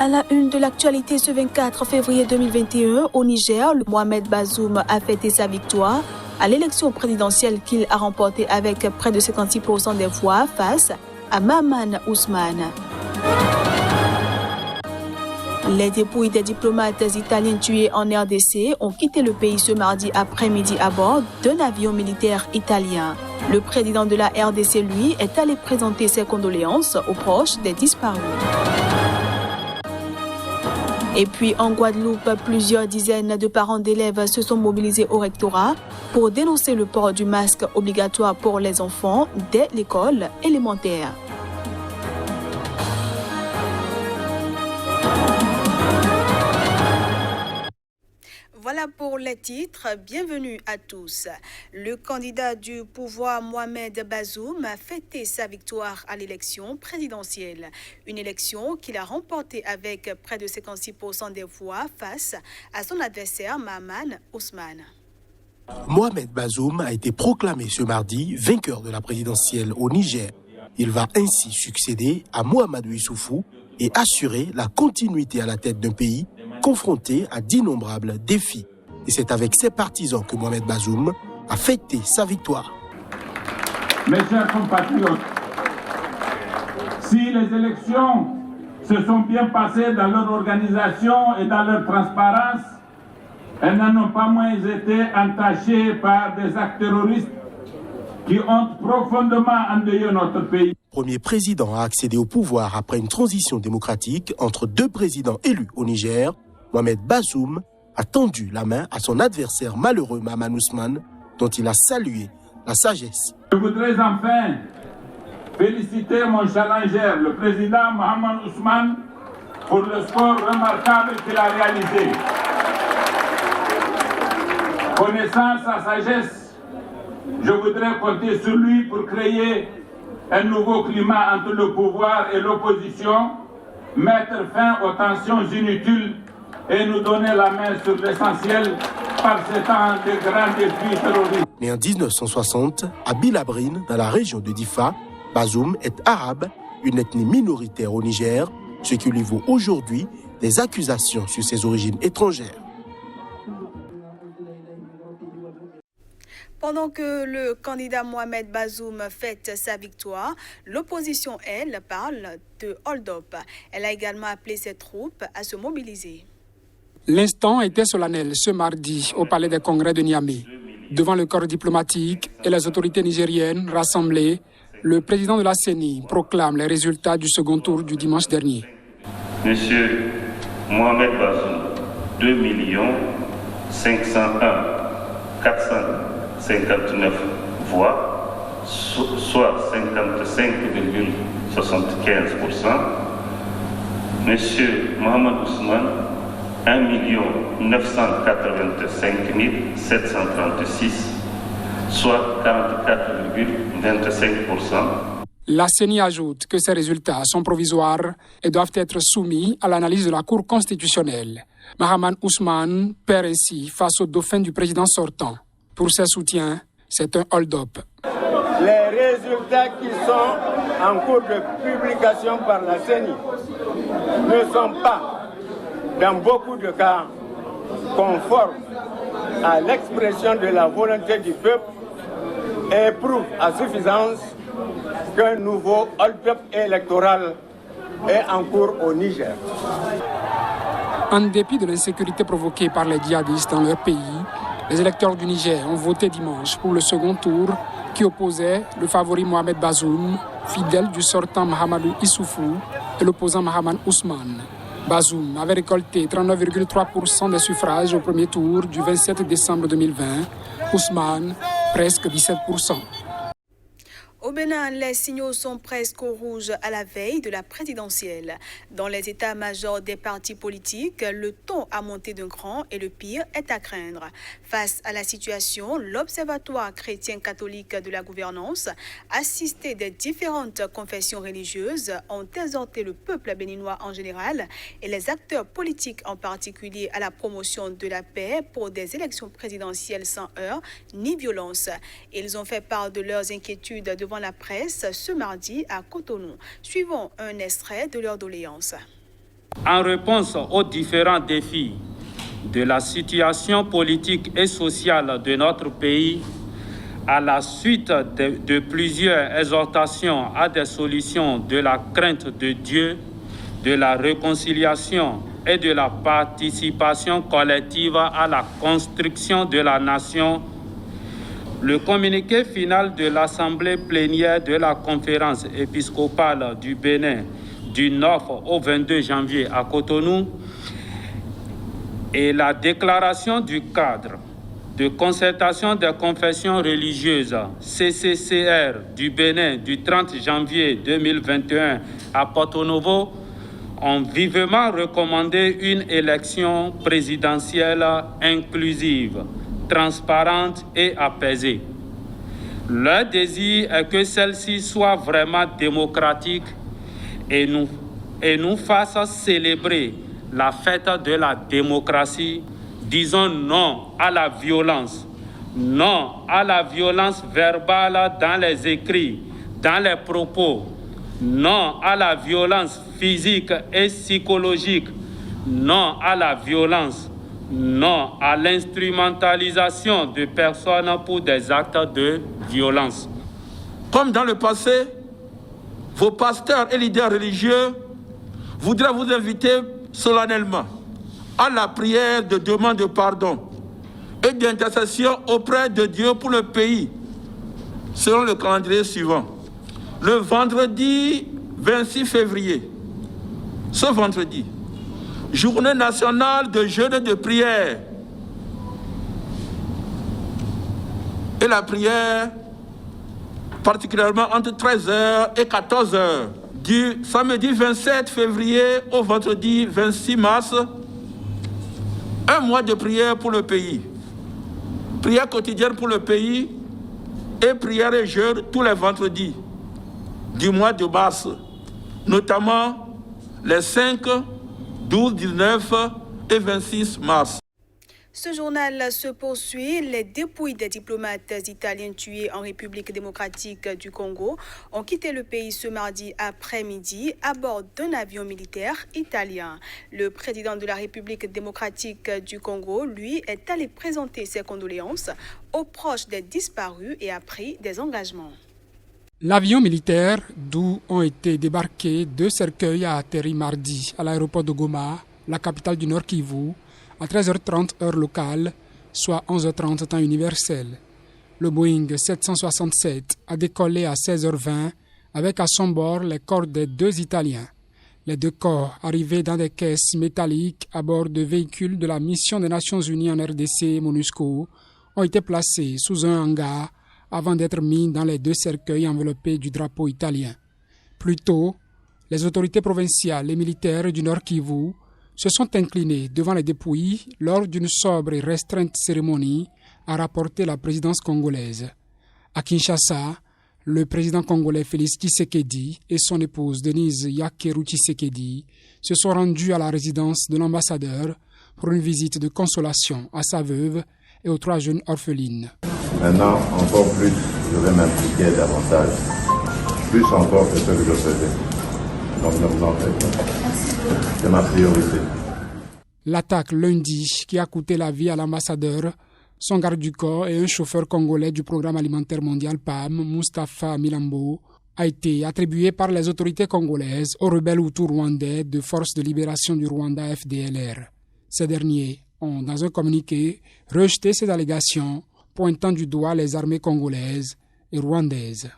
À la une de l'actualité ce 24 février 2021, au Niger, Mohamed Bazoum a fêté sa victoire à l'élection présidentielle qu'il a remportée avec près de 56% des voix face à Mahaman Ousmane. Les dépouilles des diplomates italiens tués en RDC ont quitté le pays ce mardi après-midi à bord d'un avion militaire italien. Le président de la RDC, lui, est allé présenter ses condoléances aux proches des disparus. Et puis en Guadeloupe, plusieurs dizaines de parents d'élèves se sont mobilisés au rectorat pour dénoncer le port du masque obligatoire pour les enfants dès l'école élémentaire. Voilà pour les titres. Bienvenue à tous. Le candidat du pouvoir Mohamed Bazoum a fêté sa victoire à l'élection présidentielle. Une élection qu'il a remportée avec près de 56% des voix face à son adversaire Mahaman Ousmane. Mohamed Bazoum a été proclamé ce mardi vainqueur de la présidentielle au Niger. Il va ainsi succéder à Mahamadou Issoufou et assurer la continuité à la tête d'un pays confronté à d'innombrables défis. Et c'est avec ses partisans que Mohamed Bazoum a fêté sa victoire. Mes chers compatriotes, si les élections se sont bien passées dans leur organisation et dans leur transparence, elles n'en ont pas moins été entachées par des actes terroristes qui ont profondément endeuillé notre pays. Premier président à accéder au pouvoir après une transition démocratique entre deux présidents élus au Niger, Mohamed Bazoum a tendu la main à son adversaire malheureux Mahaman Ousmane, dont il a salué la sagesse. Je voudrais enfin féliciter mon challenger, le président Mahaman Ousmane, pour le score remarquable qu'il a réalisé. Connaissant sa sagesse, je voudrais compter sur lui pour créer un nouveau climat entre le pouvoir et l'opposition, mettre fin aux tensions inutiles et nous donner la main sur l'essentiel par ces temps de grands défis terroristes. Né en 1960 à Bilabrine, dans la région de Difa, Bazoum est arabe, une ethnie minoritaire au Niger, ce qui lui vaut aujourd'hui des accusations sur ses origines étrangères. Pendant que le candidat Mohamed Bazoum fête sa victoire, l'opposition, elle, parle de hold-up. Elle a également appelé ses troupes à se mobiliser. L'instant était solennel ce mardi au Palais des Congrès de Niamey. Devant le corps diplomatique et les autorités nigériennes rassemblées, le président de la CENI proclame les résultats du second tour du dimanche dernier. Monsieur Mohamed Bazoum, 2 501 459 voix, soit 55,75%. Monsieur Mahaman Ousmane, 1 985 736, soit 44,25%. La CENI ajoute que ces résultats sont provisoires et doivent être soumis à l'analyse de la Cour constitutionnelle. Mahaman Ousmane perd ainsi face au dauphin du président sortant. Pour ses soutiens, c'est un hold-up. Les résultats qui sont en cours de publication par la CENI ne sont pas, dans beaucoup de cas, conformes à l'expression de la volonté du peuple et prouvent à suffisance qu'un nouveau hold-up électoral est en cours au Niger. En dépit de l'insécurité provoquée par les djihadistes dans leur pays, les électeurs du Niger ont voté dimanche pour le second tour qui opposait le favori Mohamed Bazoum, fidèle du sortant Mahamadou Issoufou, et l'opposant Mahaman Ousmane. Bazoum avait récolté 39,3% des suffrages au premier tour du 27 décembre 2020. Ousmane, presque 17%. Au Bénin, les signaux sont presque au rouge à la veille de la présidentielle. Dans les états-majors des partis politiques, le ton a monté d'un cran et le pire est à craindre. Face à la situation, l'Observatoire chrétien-catholique de la gouvernance, assisté des différentes confessions religieuses, ont exhorté le peuple béninois en général et les acteurs politiques en particulier à la promotion de la paix pour des élections présidentielles sans heurts ni violence. Ils ont fait part de leurs inquiétudes devant la presse ce mardi à Cotonou. Suivons un extrait de leur doléance. En réponse aux différents défis de la situation politique et sociale de notre pays, à la suite de plusieurs exhortations à des solutions de la crainte de Dieu, de la réconciliation et de la participation collective à la construction de la nation, le communiqué final de l'Assemblée plénière de la Conférence épiscopale du Bénin du 9 au 22 janvier à Cotonou et la déclaration du cadre de concertation des confessions religieuses CCCR du Bénin du 30 janvier 2021 à Porto Novo ont vivement recommandé une élection présidentielle inclusive, transparente et apaisée. Leur désir est que celle-ci soit vraiment démocratique et nous fasse célébrer la fête de la démocratie. Disons non à la violence verbale dans les écrits, dans les propos, non à la violence physique et psychologique, non à la violence, non à l'instrumentalisation de personnes pour des actes de violence. Comme dans le passé, vos pasteurs et leaders religieux voudraient vous inviter solennellement à la prière de demande de pardon et d'intercession auprès de Dieu pour le pays, selon le calendrier suivant. Le vendredi 26 février, ce vendredi, journée nationale de jeûne et de prière. Et la prière, particulièrement entre 13h et 14h, du samedi 27 février au vendredi 26 mars, un mois de prière pour le pays. Prière quotidienne pour le pays et prière et jeûne tous les vendredis du mois de mars, notamment les 5, 12, 19 et 26 mars. Ce journal se poursuit. Les dépouilles des diplomates italiens tués en République démocratique du Congo ont quitté le pays ce mardi après-midi à bord d'un avion militaire italien. Le président de la République démocratique du Congo, lui, est allé présenter ses condoléances aux proches des disparus et a pris des engagements. L'avion militaire d'où ont été débarqués 2 cercueils a atterri mardi à l'aéroport de Goma, la capitale du Nord Kivu, à 13h30 heure locale, soit 11h30 temps universel. Le Boeing 767 a décollé à 16h20 avec à son bord les corps des 2 Italiens. Les 2 corps arrivés dans des caisses métalliques à bord de véhicules de la mission des Nations Unies en RDC MONUSCO ont été placés sous un hangar avant d'être mis dans les 2 cercueils enveloppés du drapeau italien. Plus tôt, les autorités provinciales et militaires du Nord Kivu se sont inclinés devant les dépouilles lors d'une sobre et restreinte cérémonie, a rapporté la présidence congolaise. À Kinshasa, le président congolais Félix Tshisekedi et son épouse Denise Yakeru Tshisekedi se sont rendus à la résidence de l'ambassadeur pour une visite de consolation à sa veuve et aux 3 jeunes orphelines. Maintenant, encore plus, je vais m'impliquer davantage, plus encore que ce que je faisais. Donc ne vous en faites pas. C'est ma priorité. L'attaque lundi qui a coûté la vie à l'ambassadeur, son garde du corps et un chauffeur congolais du programme alimentaire mondial PAM, Mustapha Milambo, a été attribuée par les autorités congolaises aux rebelles hutus rwandais de Force de libération du Rwanda FDLR. Ces derniers ont, dans un communiqué, rejeté ces allégations, pointant du doigt les armées congolaises et rwandaises.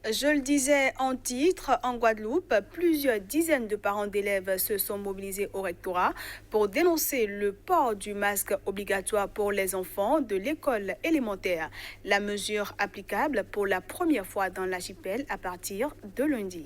Je le disais en titre, en Guadeloupe, plusieurs dizaines de parents d'élèves se sont mobilisés au rectorat pour dénoncer le port du masque obligatoire pour les enfants de l'école élémentaire. La mesure applicable pour la première fois dans l'archipel à partir de lundi.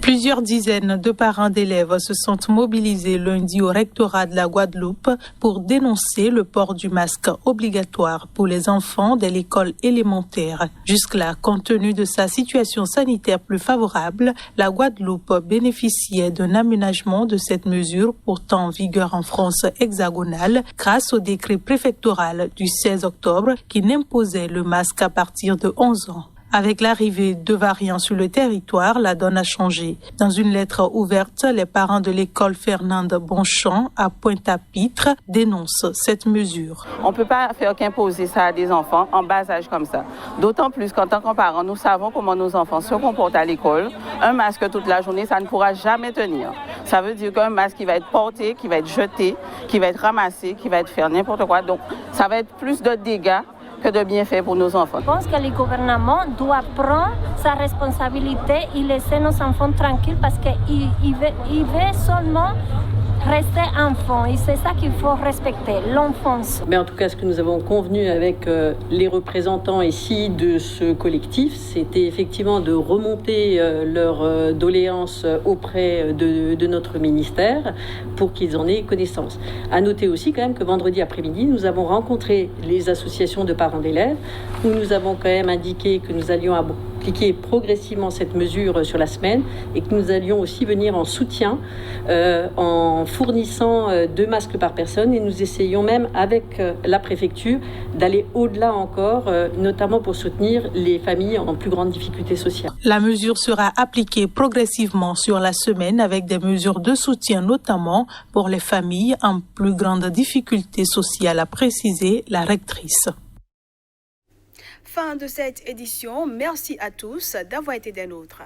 Plusieurs dizaines de parents d'élèves se sont mobilisés lundi au rectorat de la Guadeloupe pour dénoncer le port du masque obligatoire pour les enfants de l'école élémentaire. Jusque-là, compte tenu de sa situation sanitaire plus favorable, la Guadeloupe bénéficiait d'un aménagement de cette mesure pourtant en vigueur en France hexagonale grâce au décret préfectoral du 16 octobre qui n'imposait le masque à partir de 11 ans. Avec l'arrivée de variants sur le territoire, la donne a changé. Dans une lettre ouverte, les parents de l'école Fernande Bonchamp à Pointe-à-Pitre dénoncent cette mesure. On ne peut pas faire qu'imposer ça à des enfants en bas âge comme ça. D'autant plus qu'en tant que parents, nous savons comment nos enfants se comportent à l'école. Un masque toute la journée, ça ne pourra jamais tenir. Ça veut dire qu'un masque qui va être porté, qui va être jeté, qui va être ramassé, qui va être fait n'importe quoi. Donc ça va être plus de dégâts que de bienfaits pour nos enfants. Je pense que le gouvernement doit prendre sa responsabilité et laisser nos enfants tranquilles parce qu'ils veulent seulement rester enfant et c'est ça qu'il faut respecter, l'enfance. Mais en tout cas, ce que nous avons convenu avec les représentants ici de ce collectif, c'était effectivement de remonter leur doléance auprès de notre ministère pour qu'ils en aient connaissance. À noter aussi quand même que vendredi après-midi, nous avons rencontré les associations de parents d'élèves où nous avons quand même indiqué que nous allions appliquer progressivement cette mesure sur la semaine et que nous allions aussi venir en soutien en fournissant 2 masques par personne et nous essayons même avec la préfecture d'aller au-delà encore, notamment pour soutenir les familles en plus grande difficulté sociale. La mesure sera appliquée progressivement sur la semaine avec des mesures de soutien notamment pour les familles en plus grande difficulté sociale, a précisé la rectrice. Fin de cette édition. Merci à tous d'avoir été des nôtres.